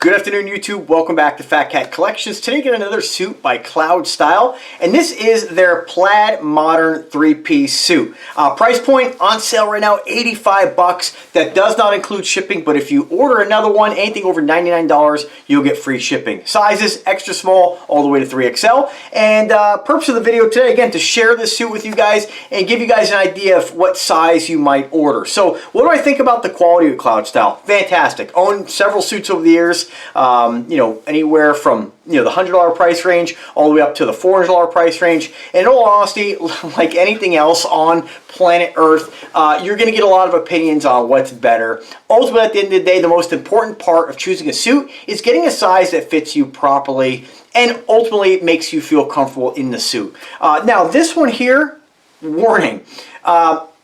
Good afternoon, YouTube. Welcome back to Fat Cat Collections. Today, get another suit by CloudStyle, and this is their Plaid Modern 3-piece suit. Price point on sale right now, 85 bucks. That does not include shipping, but if you order another one, anything over $99, you'll get free shipping. Sizes, extra small, all the way to 3XL. And purpose of the video today, again, to share this suit with you guys and give you guys an idea of what size you might order. So, what do I think about the quality of CloudStyle? Fantastic. Owned several suits over the years. Anywhere from the $100 price range all the way up to the $400 price range. And in all honesty, like anything else on planet Earth, you're going to get a lot of opinions on what's better. Ultimately, at the end of the day, the most important part of choosing a suit is getting a size that fits you properly and ultimately makes you feel comfortable in the suit. Now, this one here, warning.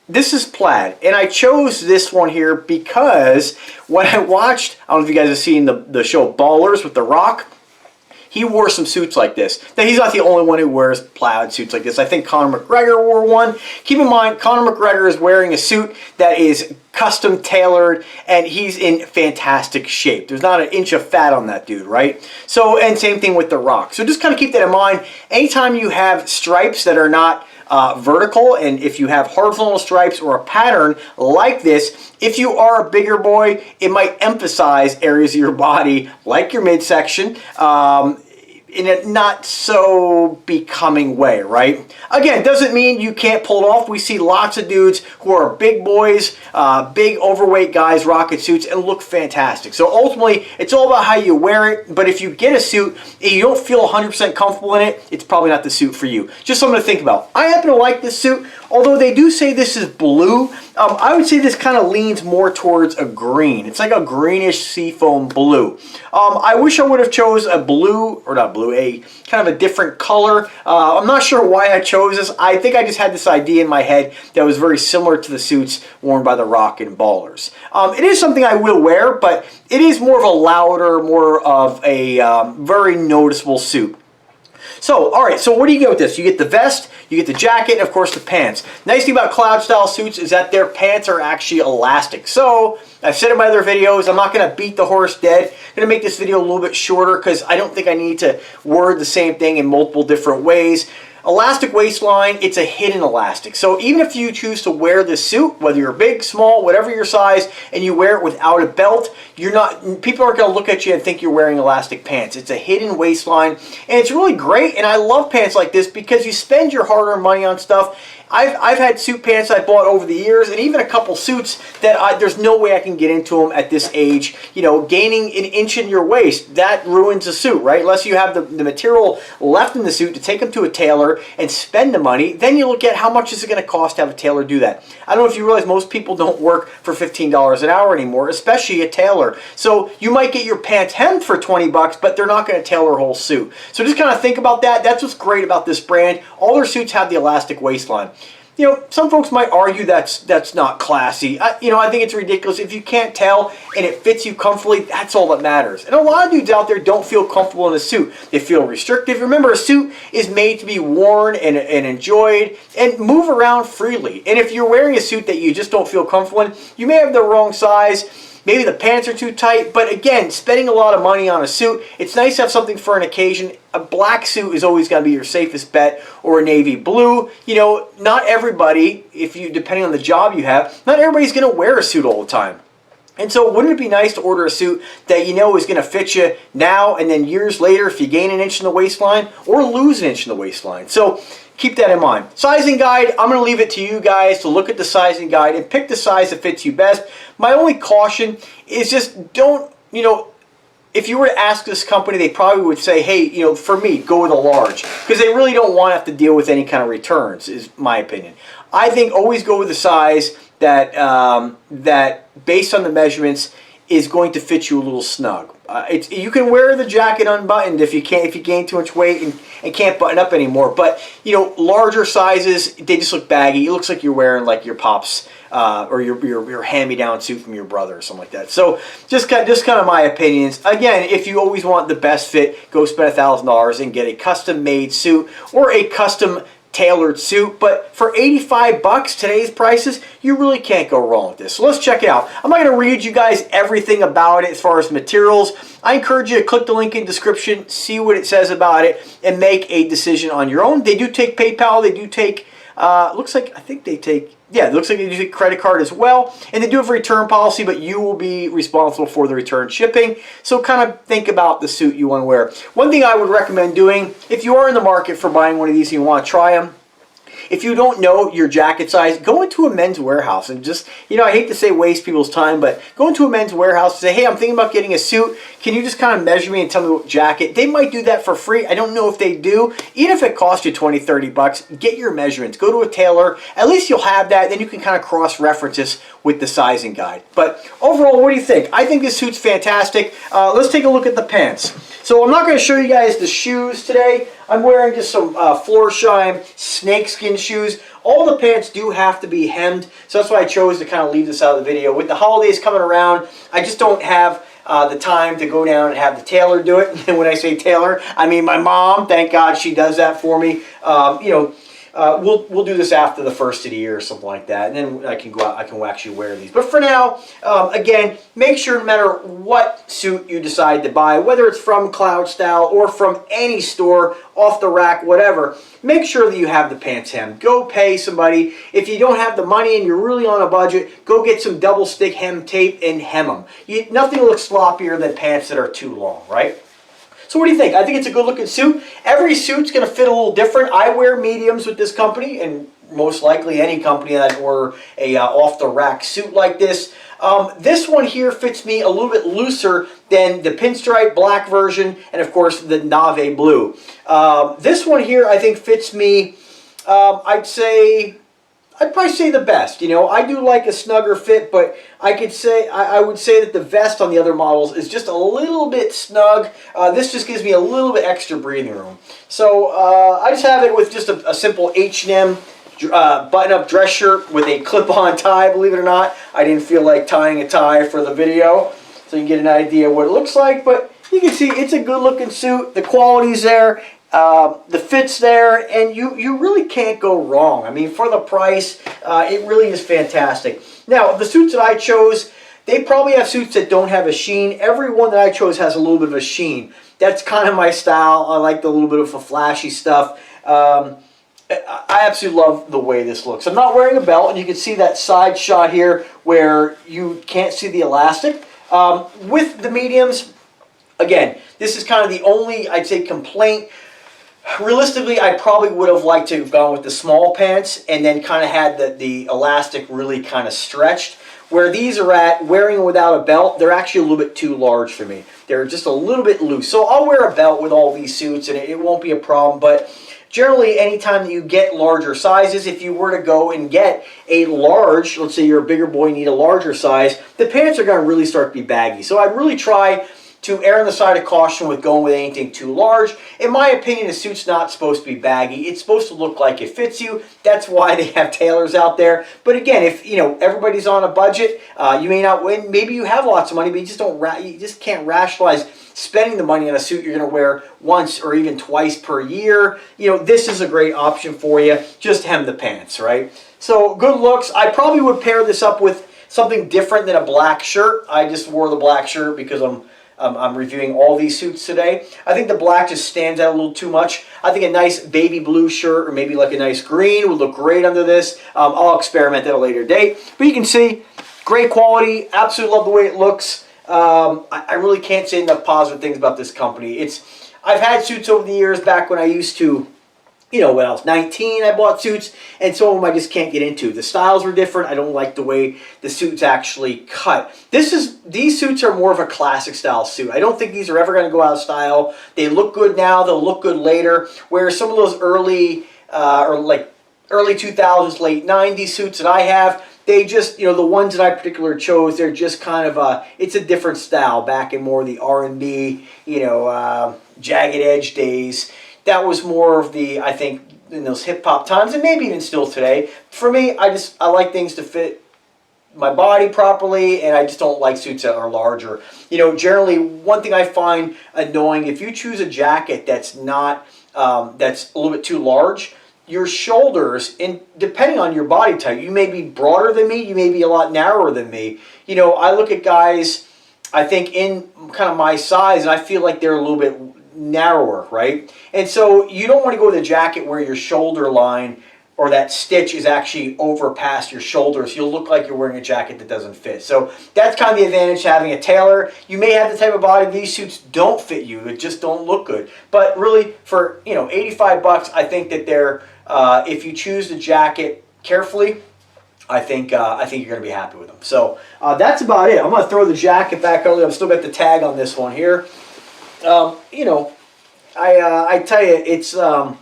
This is plaid, and I chose this one here because when I watched, I don't know if you guys have seen the show Ballers with The Rock, he wore some suits like this. Now, he's not the only one who wears plaid suits like this. I think Conor McGregor wore one. Keep in mind, Conor McGregor is wearing a suit that is custom tailored, and he's in fantastic shape. There's not an inch of fat on that dude, right? So, and same thing with The Rock. So just kind of keep that in mind. Anytime you have stripes that are not vertical, and if you have horizontal stripes or a pattern like this, if you are a bigger boy, it might emphasize areas of your body like your midsection in a not so becoming way, right? Again, doesn't mean you can't pull it off. We see lots of dudes who are big boys, big overweight guys rocking suits and look fantastic. So ultimately, it's all about how you wear it. But if you get a suit and you don't feel 100% comfortable in it, it's probably not the suit for you. Just something to think about. I happen to like this suit, although they do say this is blue. I would say this kind of leans more towards a green. It's like a greenish seafoam blue. I wish I would have chose a blue, or not blue, a kind of a different color. I'm not sure why I chose this. I think I just had this idea in my head that was very similar to the suits worn by The Rock and Ballers. It is something I will wear, but it is more of a louder, more of a very noticeable suit. So, alright, so what do you get with this? You get the vest, you get the jacket, and of course the pants. Nice thing about CloudStyle suits is that their pants are actually elastic. So, I've said in my other videos, I'm not going to beat the horse dead. I'm going to make this video a little bit shorter because I don't think I need to word the same thing in multiple different ways. Elastic waistline, it's a hidden elastic. So even if you choose to wear this suit, whether you're big, small, whatever your size, and you wear it without a belt, people aren't going to look at you and think you're wearing elastic pants. It's a hidden waistline, and it's really great, and I love pants like this because you spend your hard-earned money on stuff. I've had suit pants I bought over the years, and even a couple suits that there's no way I can get into them at this age. Gaining an inch in your waist, that ruins a suit, right? Unless you have the material left in the suit to take them to a tailor and spend the money, then you look at how much is it going to cost to have a tailor do that. I don't know if you realize most people don't work for $15 an hour anymore, especially a tailor. So you might get your pants hemmed for 20 bucks, but they're not going to tailor a whole suit. So just kind of think about that. That's what's great about this brand. All their suits have the elastic waistline. Some folks might argue that's not classy. I think it's ridiculous. If you can't tell and it fits you comfortably, that's all that matters. And a lot of dudes out there don't feel comfortable in a suit. They feel restrictive. Remember, a suit is made to be worn and enjoyed and move around freely. And if you're wearing a suit that you just don't feel comfortable in, you may have the wrong size. Maybe the pants are too tight, but again, spending a lot of money on a suit, it's nice to have something for an occasion. A black suit is always going to be your safest bet, or a navy blue. Not everybody, depending on the job you have, not everybody's going to wear a suit all the time. And so wouldn't it be nice to order a suit that is going to fit you now and then years later if you gain an inch in the waistline or lose an inch in the waistline? So keep that in mind. Sizing guide, I'm going to leave it to you guys to look at the sizing guide and pick the size that fits you best. My only caution is just don't, if you were to ask this company, they probably would say, hey, for me, go with a large. Because they really don't want to have to deal with any kind of returns, is my opinion. I think always go with the size that based on the measurements, is going to fit you a little snug. You can wear the jacket unbuttoned if you gain too much weight and can't button up anymore. But larger sizes, they just look baggy. It looks like you're wearing like your pops or your hand-me-down suit from your brother or something like that. So just kind of my opinions. Again, if you always want the best fit, go spend $1,000 and get a custom-made suit or a custom tailored suit, but for 85 bucks, today's prices, you really can't go wrong with this. So let's check it out. I'm not going to read you guys everything about it as far as materials. I encourage you to click the link in the description, see what it says about it, and make a decision on your own. They do take PayPal. They do take, looks like, I think they take, yeah, it looks like they do take credit card as well. And they do have a return policy, but you will be responsible for the return shipping. So kind of think about the suit you want to wear. One thing I would recommend doing, if you are in the market for buying one of these and you want to try them, if you don't know your jacket size, go into a Men's Warehouse and just, you know, I hate to say waste people's time, but go into a Men's Warehouse and say, hey, I'm thinking about getting a suit. Can you just kind of measure me and tell me what jacket? They might do that for free. I don't know if they do. Even if it costs you 20, 30 bucks, get your measurements. Go to a tailor. At least you'll have that. Then you can kind of cross-reference this with the sizing guide. But overall, what do you think? I think this suit's fantastic. Let's take a look at the pants. So I'm not going to show you guys the shoes today. I'm wearing just some Florsheim snakeskin shoes. All the pants do have to be hemmed, so that's why I chose to kind of leave this out of the video. With the holidays coming around, I just don't have the time to go down and have the tailor do it. And when I say tailor, I mean my mom. Thank God she does that for me. You know, we'll do this after the first of the year or something like that, and then I can go out. I can actually wear these. But for now, again, make sure no matter what suit you decide to buy, whether it's from CloudStyle or from any store, off the rack, whatever, make sure that you have the pants hemmed. Go pay somebody. If you don't have the money and you're really on a budget, go get some double stick hem tape and hem them. Nothing looks sloppier than pants that are too long, right? So what do you think? I think it's a good looking suit. Every suit's going to fit a little different. I wear mediums with this company, and most likely any company that order a off-the-rack suit like this. This one here fits me a little bit looser than the pinstripe black version and, of course, the Nave blue. This one here I think fits me, I'd probably say the best. You know, I do like a snugger fit, but I would say that the vest on the other models is just a little bit snug. This just gives me a little bit extra breathing room. So I just have it with just a simple H&M button-up dress shirt with a clip-on tie. Believe it or not, I didn't feel like tying a tie for the video, so you can get an idea what it looks like. But you can see it's a good-looking suit. The quality's there. The fit's there, and you really can't go wrong. I mean, for the price, it really is fantastic. Now, the suits that I chose, they probably have suits that don't have a sheen. Every one that I chose has a little bit of a sheen. That's kind of my style. I like the little bit of a flashy stuff. I absolutely love the way this looks. I'm not wearing a belt, and you can see that side shot here where you can't see the elastic. With the mediums, again, this is kind of the only, I'd say, complaint. Realistically, I probably would have liked to have gone with the small pants and then kind of had the elastic really kind of stretched. Where these are at, wearing them without a belt, they're actually a little bit too large for me. They're just a little bit loose. So I'll wear a belt with all these suits and it won't be a problem. But generally, anytime that you get larger sizes, if you were to go and get a large, let's say you're a bigger boy and need a larger size, the pants are going to really start to be baggy. So I'd really try to err on the side of caution with going with anything too large. In my opinion, a suit's not supposed to be baggy. It's supposed to look like it fits you. That's why they have tailors out there. But again, if you know everybody's on a budget, you may not win. Maybe you have lots of money, but you just can't rationalize spending the money on a suit you're going to wear once or even twice per year. You know, this is a great option for you. Just hem the pants, right? So good looks. I probably would pair this up with something different than a black shirt. I just wore the black shirt because I'm reviewing all these suits today. I think the black just stands out a little too much. I think a nice baby blue shirt or maybe like a nice green would look great under this. I'll experiment at a later date. But you can see, great quality. Absolutely love the way it looks. I really can't say enough positive things about this company. I've had suits over the years back when I used to, you know, when I was 19, I bought suits, and some of them I just can't get into. The styles were different. I don't like the way the suits actually cut. These suits are more of a classic style suit. I don't think these are ever going to go out of style. They look good now. They'll look good later. Whereas some of those early 2000s, late 90s suits that I have, they just, you know, the ones that I particularly chose, they're just kind of it's a different style back in more of the R&B, you know, jagged edge days. That was more of the, I think, in those hip-hop times, and maybe even still today. For me, I like things to fit my body properly, and I just don't like suits that are larger. You know, generally, one thing I find annoying, if you choose a jacket that's not, that's a little bit too large, your shoulders, and depending on your body type, you may be broader than me, you may be a lot narrower than me. You know, I look at guys, I think in kind of my size, and I feel like they're a little bit narrower, right? And so you don't want to go with a jacket where your shoulder line or that stitch is actually over past your shoulders. You'll look like you're wearing a jacket that doesn't fit. So that's kind of the advantage to having a tailor. You may have the type of body, these suits don't fit you, it just don't look good. But really, for 85 bucks, I think that they're, if you choose the jacket carefully, I think you're going to be happy with them. So that's about it. I'm going to throw the jacket back on. I've still got the tag on this one here. I tell you, it's, I'll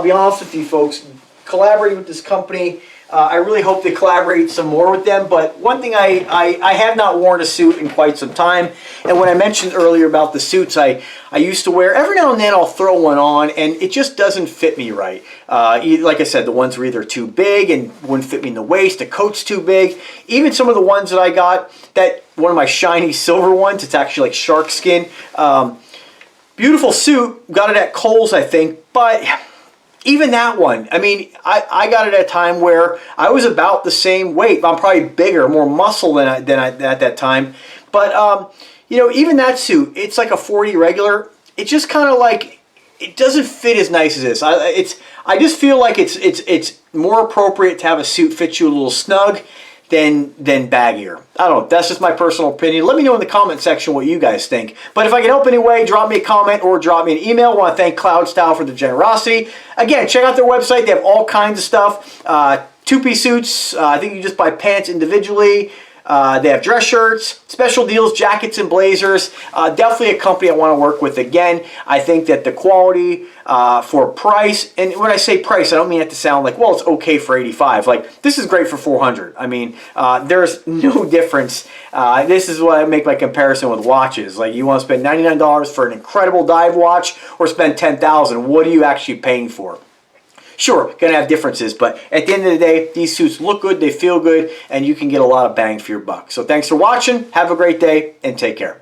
be honest with you folks, collaborating with this company, I really hope to collaborate some more with them. But one thing, I have not worn a suit in quite some time. And when I mentioned earlier about the suits I used to wear, every now and then I'll throw one on and it just doesn't fit me right. Like I said, the ones were either too big and wouldn't fit me in the waist, the coat's too big. Even some of the ones that I got, that one of my shiny silver ones, it's actually like shark skin. Beautiful suit, got it at Kohl's I think, but even that one, I mean, I got it at a time where I was about the same weight. I'm probably bigger, more muscle than I at that time. But, even that suit, it's like a 40 regular. It's just kind of like, it doesn't fit as nice as this. I just feel like it's more appropriate to have a suit fit you a little snug than baggier. I don't know. That's just my personal opinion. Let me know in the comment section what you guys think. But if I can help anyway, drop me a comment or drop me an email. I want to thank CloudStyle for the generosity. Again, check out their website. They have all kinds of stuff. Two-piece suits. I think you just buy pants individually. They have dress shirts, special deals, jackets and blazers. Definitely a company I want to work with again. I think that the quality for price, and when I say price, I don't mean it to sound like, well, it's okay for 85. Like, this is great for 400. I mean, there's no difference. This is what I make my comparison with watches. Like, you want to spend $99 for an incredible dive watch or spend $10,000. What are you actually paying for? Sure, gonna have differences, but at the end of the day, these suits look good, they feel good, and you can get a lot of bang for your buck. So thanks for watching, have a great day, and take care.